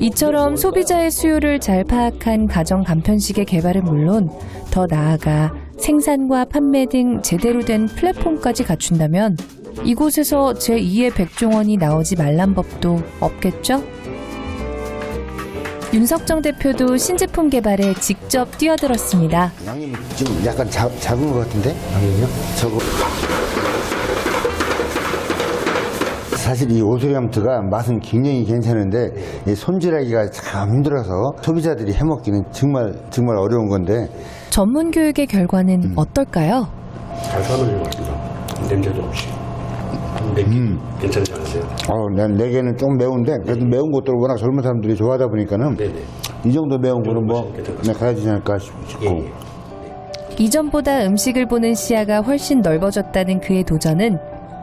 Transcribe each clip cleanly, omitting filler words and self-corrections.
이처럼 소비자의 수요를 잘 파악한 가정 간편식의 개발은 물론 더 나아가 생산과 판매 등 제대로 된 플랫폼까지 갖춘다면 이곳에서 제2의 백종원이 나오지 말란 법도 없겠죠? 윤석정 대표도 신제품 개발에 직접 뛰어들었습니다. 양념이 좀 약간 작은 것 같은데? 양념이요? 저거. 사실 이 오소리함트가 맛은 굉장히 괜찮은데 이 손질하기가 참 힘들어서 소비자들이 해먹기는 정말 어려운 건데. 전문 교육의 결과는 어떨까요? 잘 삶아진 것 같습니다. 냄새도 없이. 맵기 괜찮지 않으세요? 난 내 개는 좀 매운데 그래도 매운 것들을 워낙 젊은 사람들이 좋아하다 보니까는 네네. 이 정도 매운 거는 뭐 가야지 않을까 싶고. 예. 이전보다 음식을 보는 시야가 훨씬 넓어졌다는 그의 도전은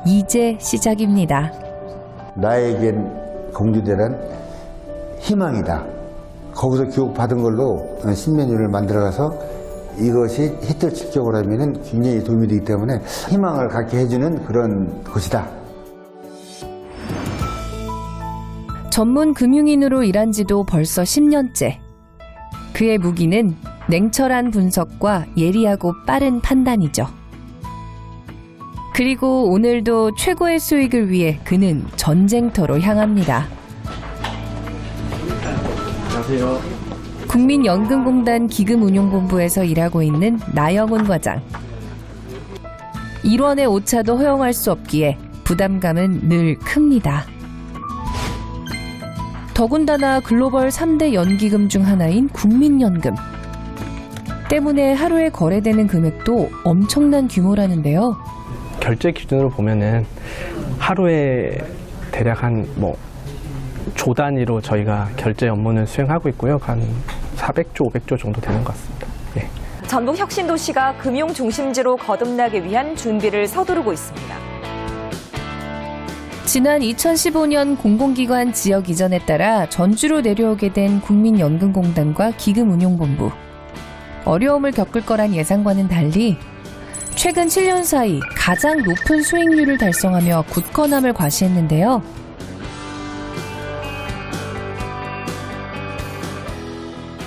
이제 시작입니다. 나에겐 공주대란 희망이다. 거기서 교육받은 걸로 신메뉴를 만들어가서 이것이 히트를 칠 적으로 하면 굉장히 도움이 되기 때문에 희망을 갖게 해주는 그런 곳이다. 전문 금융인으로 일한 지도 벌써 10년째. 그의 무기는 냉철한 분석과 예리하고 빠른 판단이죠. 그리고 오늘도 최고의 수익을 위해 그는 전쟁터로 향합니다. 안녕하세요. 국민연금공단 기금운용본부에서 일하고 있는 나영훈 과장. 1원의 오차도 허용할 수 없기에 부담감은 늘 큽니다. 더군다나 글로벌 3대 연기금 중 하나인 국민연금. 때문에 하루에 거래되는 금액도 엄청난 규모라는데요. 결제 기준으로 보면은 하루에 대략 한 조 단위로 저희가 결제 업무는 수행하고 있고요. 한 400조, 500조 정도 되는 것 같습니다. 예. 전북 혁신도시가 금융 중심지로 거듭나기 위한 준비를 서두르고 있습니다. 지난 2015년 공공기관 지역 이전에 따라 전주로 내려오게 된 국민연금공단과 기금운용본부. 어려움을 겪을 거란 예상과는 달리 최근 7년 사이 가장 높은 수익률을 달성하며 굳건함을 과시했는데요.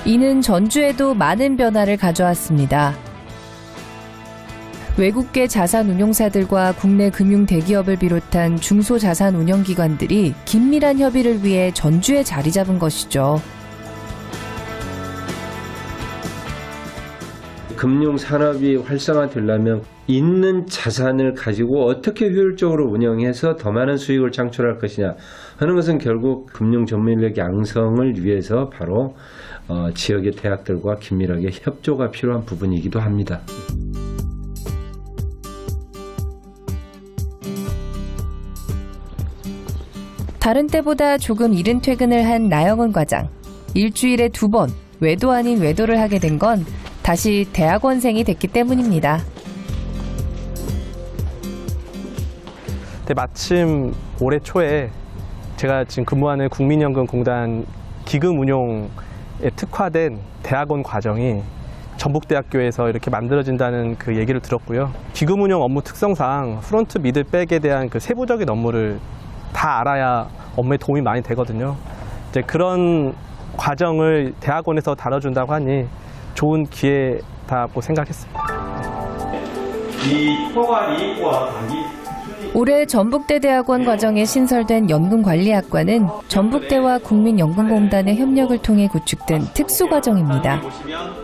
이는 전주에도 많은 변화를 가져왔습니다. 외국계 자산운용사들과 국내 금융 대기업을 비롯한 중소자산운용기관들이 긴밀한 협의를 위해 전주에 자리 잡은 것이죠. 금융산업이 활성화되려면 있는 자산을 가지고 어떻게 효율적으로 운영해서 더 많은 수익을 창출할 것이냐 하는 것은 결국 금융 전문인력 양성을 위해서 바로 지역의 대학들과 긴밀하게 협조가 필요한 부분이기도 합니다. 다른 때보다 조금 이른 퇴근을 한 나영훈 과장. 일주일에 2번 외도 아닌 외도를 하게 된 건 다시 대학원생이 됐기 때문입니다. 근데 마침 올해 초에 제가 지금 근무하는 국민연금공단 기금운용에 특화된 대학원 과정이 전북대학교에서 이렇게 만들어진다는 그 얘기를 들었고요. 기금운용 업무 특성상 프론트, 미들, 백에 대한 그 세부적인 업무를 다 알아야 업무에 도움이 많이 되거든요. 이제 그런 과정을 대학원에서 다뤄준다고 하니 좋은 기회다고 생각했습니다. 올해 전북대 대학원 과정에 신설된 연금관리학과는 전북대와 국민연금공단의 협력을 통해 구축된 특수과정입니다.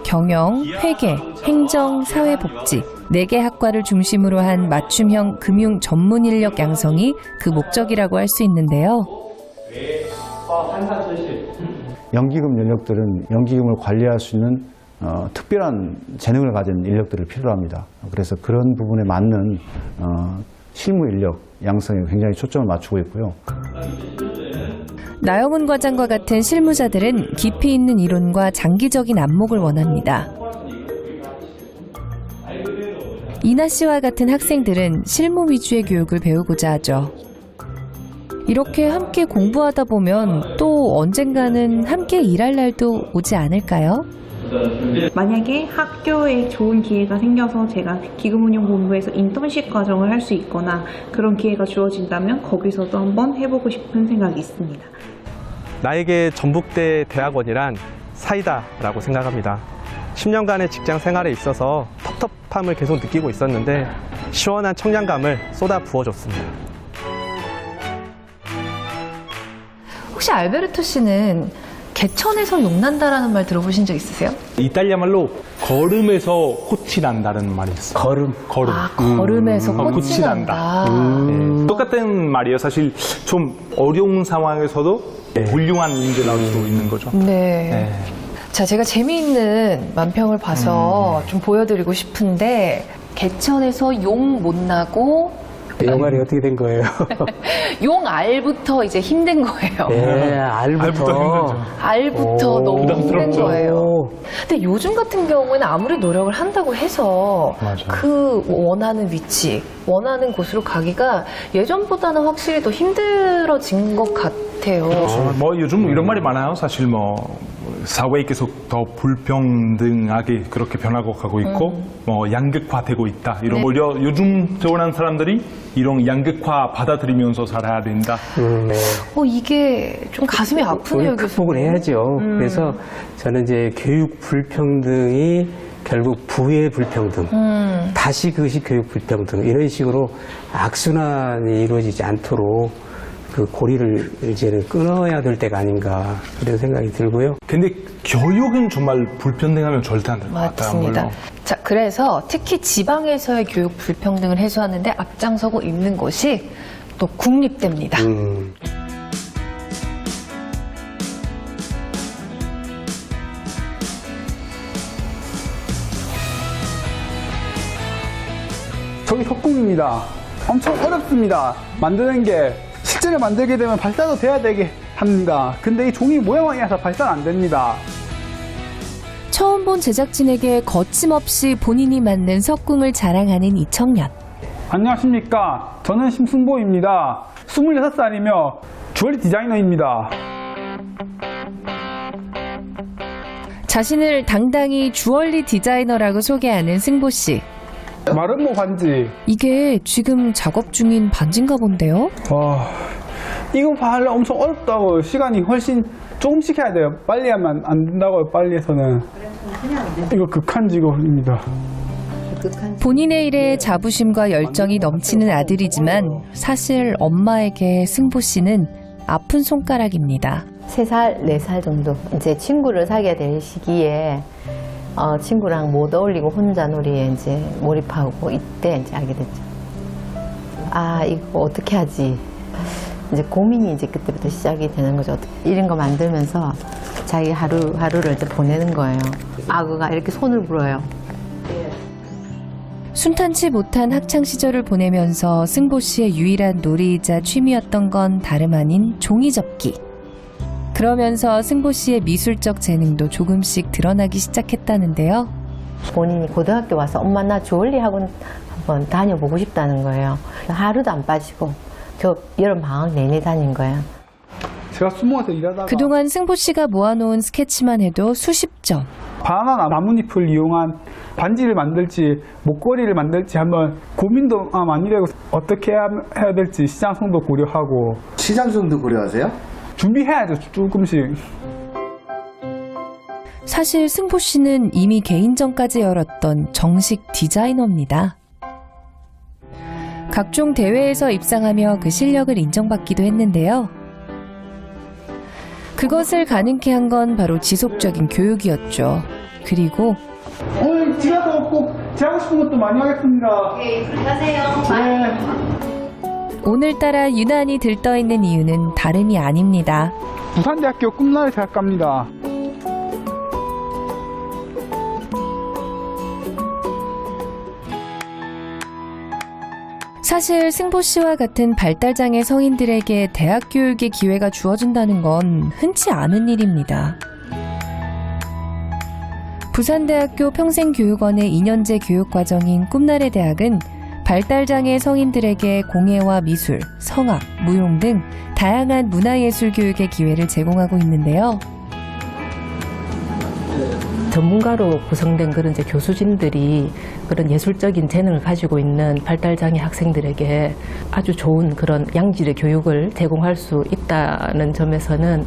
경영, 회계, 행정, 사회복지 4개 학과를 중심으로 한 맞춤형 금융 전문 인력 양성이 그 목적이라고 할 수 있는데요. 연기금 인력들은 연기금을 관리할 수 있는 특별한 재능을 가진 인력들을 필요로 합니다. 그래서 그런 부분에 맞는 실무 인력 양성에 굉장히 초점을 맞추고 있고요. 나영훈 과장과 같은 실무자들은 깊이 있는 이론과 장기적인 안목을 원합니다. 이나 씨와 같은 학생들은 실무 위주의 교육을 배우고자 하죠. 이렇게 함께 공부하다 보면 또 언젠가는 함께 일할 날도 오지 않을까요? 만약에 학교에 좋은 기회가 생겨서 제가 기금운용본부에서 인턴십 과정을 할 수 있거나 그런 기회가 주어진다면 거기서도 한번 해보고 싶은 생각이 있습니다. 나에게 전북대 대학원이란 사이다라고 생각합니다. 10년간의 직장 생활에 있어서 텁텁함을 계속 느끼고 있었는데 시원한 청량감을 쏟아 부어줬습니다. 혹시 알베르토 씨는 개천에서 용난다라는 말 들어보신 적 있으세요? 이탈리아 말로 걸음에서 꽃이 난다는 말이 있어요. 걸음. 아, 걸음에서 꽃이 난다. 네. 똑같은 말이에요. 사실 좀 어려운 상황에서도 훌륭한 인재 나올 수 있는 거죠. 네. 자, 제가 재미있는 만평을 봐서 좀 보여드리고 싶은데 개천에서 용 못 나고 영알이 어떻게 된 거예요? 용 알부터 이제 힘든 거예요. 네, 알부터. 알부터 너무 힘든 거예요. 근데 요즘 같은 경우에는 아무리 노력을 한다고 해서 그 원하는 위치, 원하는 곳으로 가기가 예전보다는 확실히 더 힘들어진 것 같아요. 뭐 요즘 이런 말이 많아요. 사실 뭐 사회에 계속 더 불평등하게 그렇게 변하고 가고 있고 뭐 양극화되고 있다. 이런 거 요즘 태어난 사람들이 이런 양극화 받아들이면서 살아야 된다. 이게 좀 가슴이 아프네요. 극복을 해야죠. 그래서 저는 이제 교육 불평등이 결국 부의 불평등, 다시 그것이 교육 불평등 이런 식으로 악순환이 이루어지지 않도록 그 고리를 이제는 끊어야 될 때가 아닌가 이런 생각이 들고요. 근데 교육은 정말 불평등하면 절대 안 될 것 같아요. 맞습니다. 자, 그래서 특히 지방에서의 교육 불평등을 해소하는 데 앞장서고 있는 것이 또 국립대입니다. 저기 석궁입니다. 엄청 어렵습니다. 만드는 게 실제로 만들게 되면 발사도 돼야 되게 합니다. 근데 이 종이 모양이라서 발사는 안 됩니다. 처음 본 제작진에게 거침없이 본인이 만든 석궁을 자랑하는 이 청년. 안녕하십니까. 저는 심승보입니다. 26살이며 주얼리 디자이너입니다. 자신을 당당히 주얼리 디자이너라고 소개하는 승보 씨. 마름모 반지. 이게 지금 작업 중인 반지인가 본데요? 이거 하려 엄청 어렵다고. 시간이 훨씬 조금씩 해야 돼요. 빨리 하면 안 된다고요. 빨리 해서는. 이거 극한 직업입니다. 본인의 일에 자부심과 열정이 넘치는 아들이지만 사실 엄마에게 승보 씨는 아픈 손가락입니다. 3살, 4살 정도 이제 친구를 사귀어야 될 시기에 친구랑 못 어울리고 혼자 놀이에 이제 몰입하고 이때 이제 알게 됐죠. 아, 이거 어떻게 하지? 이제 고민이 이제 그때부터 시작이 되는 거죠. 이런 거 만들면서 자기 하루를 이제 보내는 거예요. 악어가 이렇게 손을 불어요. 순탄치 못한 학창 시절을 보내면서 승보 씨의 유일한 놀이이자 취미였던 건 다름 아닌 종이접기. 그러면서 승보 씨의 미술적 재능도 조금씩 드러나기 시작했다는데요. 본인이 고등학교 와서 엄마 나 주얼리 학원 한번 다녀보고 싶다는 거예요. 하루도 안 빠지고 여름 방학 내내 다닌 거예요. 제가 수목에서 일하다가 그동안 승보 씨가 모아놓은 스케치만 해도 수십 점. 바나나 나뭇잎을 이용한 반지를 만들지 목걸이를 만들지 한번 고민도 많이 되고 어떻게 해야 될지 시장성도 고려하고. 시장성도 고려하세요? 준비해야죠. 조금씩. 사실 승보 씨는 이미 개인전까지 열었던 정식 디자이너입니다. 각종 대회에서 입상하며 그 실력을 인정받기도 했는데요. 그것을 가능케 한 건 바로 지속적인 교육이었죠. 그리고 오늘 집에서 꼭 제하고 싶은 것도 많이 하겠습니다. 네, 가세요. 오늘따라 유난히 들떠있는 이유는 다름이 아닙니다. 부산대학교 꿈나래 대학갑니다. 사실 승보 씨와 같은 발달장애 성인들에게 대학 교육의 기회가 주어진다는 건 흔치 않은 일입니다. 부산대학교 평생교육원의 2년제 교육과정인 꿈나래 대학은 발달장애 성인들에게 공예와 미술, 성악, 무용 등 다양한 문화예술 교육의 기회를 제공하고 있는데요. 전문가로 구성된 그런 이제 교수진들이 그런 예술적인 재능을 가지고 있는 발달장애 학생들에게 아주 좋은 그런 양질의 교육을 제공할 수 있다는 점에서는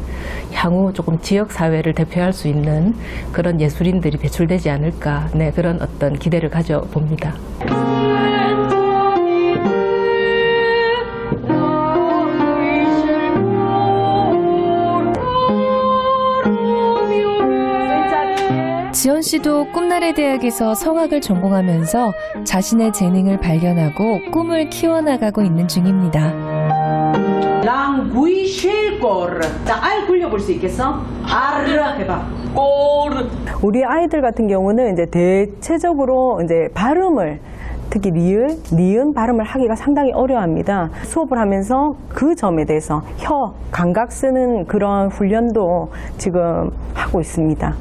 향후 조금 지역사회를 대표할 수 있는 그런 예술인들이 배출되지 않을까, 네, 그런 어떤 기대를 가져봅니다. 지연 씨도 꿈나래 대학에서 성악을 전공하면서 자신의 재능을 발견하고 꿈을 키워나가고 있는 중입니다. 랑구이 쉘골. 자, 알 굴려볼 수 있겠어? 아르 해봐. 골. 우리 아이들 같은 경우는 이제 대체적으로 이제 발음을 특히 니은 발음을 하기가 상당히 어려워합니다. 수업을 하면서 그 점에 대해서 혀 감각 쓰는 그런 훈련도 지금 하고 있습니다.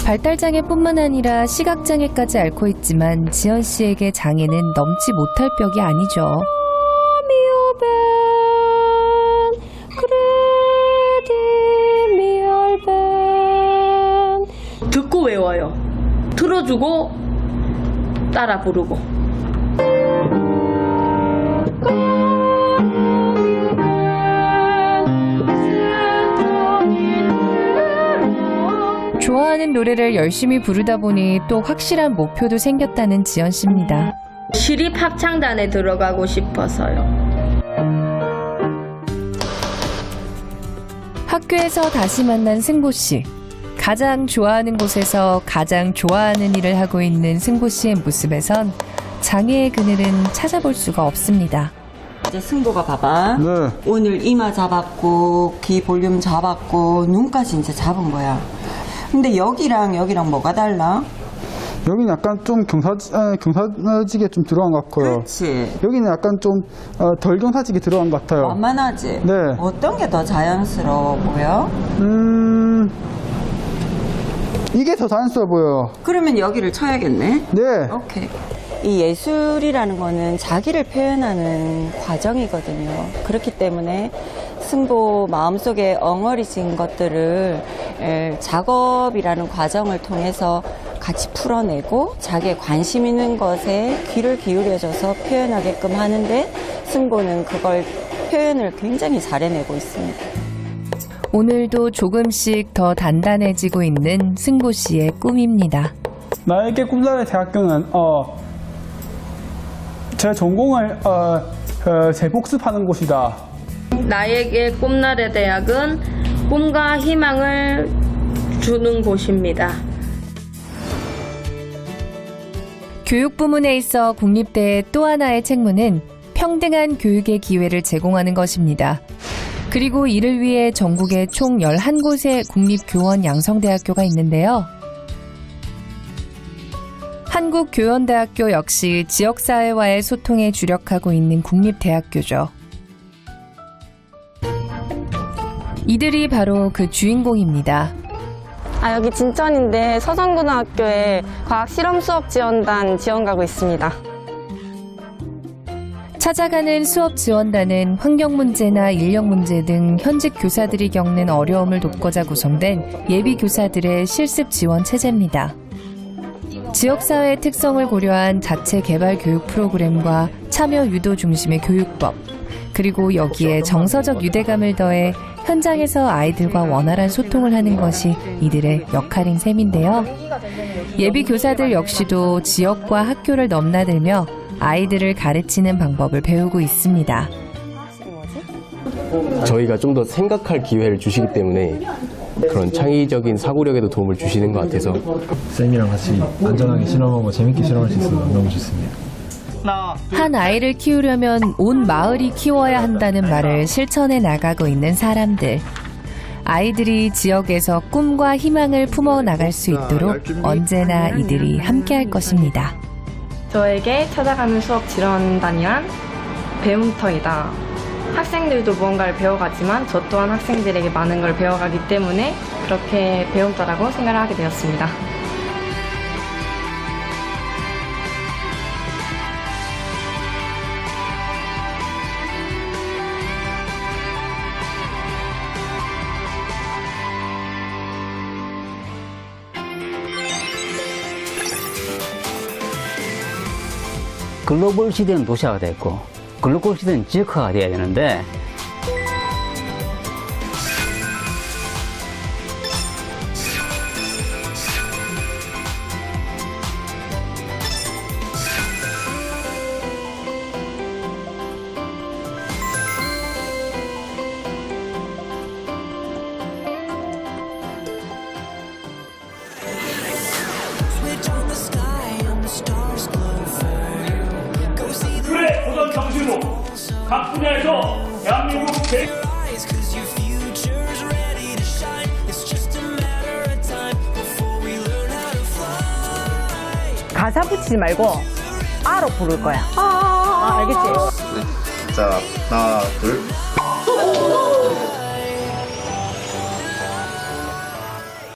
발달장애뿐만 아니라 시각장애까지 앓고 있지만 지연 씨에게 장애는 넘지 못할 벽이 아니죠. 듣고 외워요. 틀어주고 따라 부르고. 좋아하는 노래를 열심히 부르다 보니 또 확실한 목표도 생겼다는 지연 씨입니다. 시립합창단에 들어가고 싶어서요. 학교에서 다시 만난 승보 씨. 가장 좋아하는 곳에서 가장 좋아하는 일을 하고 있는 승보 씨의 모습에선 장애의 그늘은 찾아볼 수가 없습니다. 이제 승보가 봐봐. 네. 오늘 이마 잡았고 귀 볼륨 잡았고 눈까지 이제 잡은 거야. 근데 여기랑 뭐가 달라? 여기는 약간 좀 경사지게 좀 들어간 것 같고요. 그렇지. 여기는 약간 좀 덜 경사지게 들어간 것 같아요. 완만하지? 네. 어떤 게 더 자연스러워 보여? 이게 더 자연스러워 보여요. 그러면 여기를 쳐야겠네? 네. 오케이. 이 예술이라는 거는 자기를 표현하는 과정이거든요. 그렇기 때문에 승보 마음속에 엉어리진 것들을 작업이라는 과정을 통해서 같이 풀어내고 자기의 관심 있는 것에 귀를 기울여줘서 표현하게끔 하는데 승보는 그걸 표현을 굉장히 잘 해내고 있습니다. 오늘도 조금씩 더 단단해지고 있는 승보 씨의 꿈입니다. 나에게 꿈나래 대학교는 제 전공을 재복습하는 곳이다. 나에게 꿈나래 대학은 꿈과 희망을 주는 곳입니다. 교육 부문에 있어 국립대의 또 하나의 책무는 평등한 교육의 기회를 제공하는 것입니다. 그리고 이를 위해 전국에 총 11곳의 국립교원 양성대학교가 있는데요. 한국교원대학교 역시 지역사회와의 소통에 주력하고 있는 국립대학교죠. 이들이 바로 그 주인공입니다. 여기 진천인데 서산고등학교에 과학실험수업지원단 지원 가고 있습니다. 찾아가는 수업지원단은 환경문제나 인력문제 등 현직 교사들이 겪는 어려움을 돕고자 구성된 예비교사들의 실습 지원 체제입니다. 지역사회의 특성을 고려한 자체 개발 교육 프로그램과 참여 유도 중심의 교육법, 그리고 여기에 정서적 유대감을 더해 현장에서 아이들과 원활한 소통을 하는 것이 이들의 역할인 셈인데요. 예비 교사들 역시도 지역과 학교를 넘나들며 아이들을 가르치는 방법을 배우고 있습니다. 저희가 좀 더 생각할 기회를 주시기 때문에 그런 창의적인 사고력에도 도움을 주시는 것 같아서 쌤이랑 같이 안전하게 실험하고 재밌게 실험할 수 있어서 너무 좋습니다. 한 아이를 키우려면 온 마을이 키워야 한다는 말을 실천해 나가고 있는 사람들. 아이들이 지역에서 꿈과 희망을 품어 나갈 수 있도록 언제나 이들이 함께할 것입니다. 저에게 찾아가는 수업 지원단이란 배움터이다. 학생들도 무언가를 배워가지만 저 또한 학생들에게 많은 걸 배워가기 때문에 그렇게 배움터라고 생각을 하게 되었습니다. 글로벌 시대는 도시화가 됐고 글로벌 시대는 지역화가 돼야 되는데 그래, 보던 정신으로 각 분야에서 대한민국 가사 붙이지 말고 아로 부를 거야. 알겠지? 자, 하나, 둘.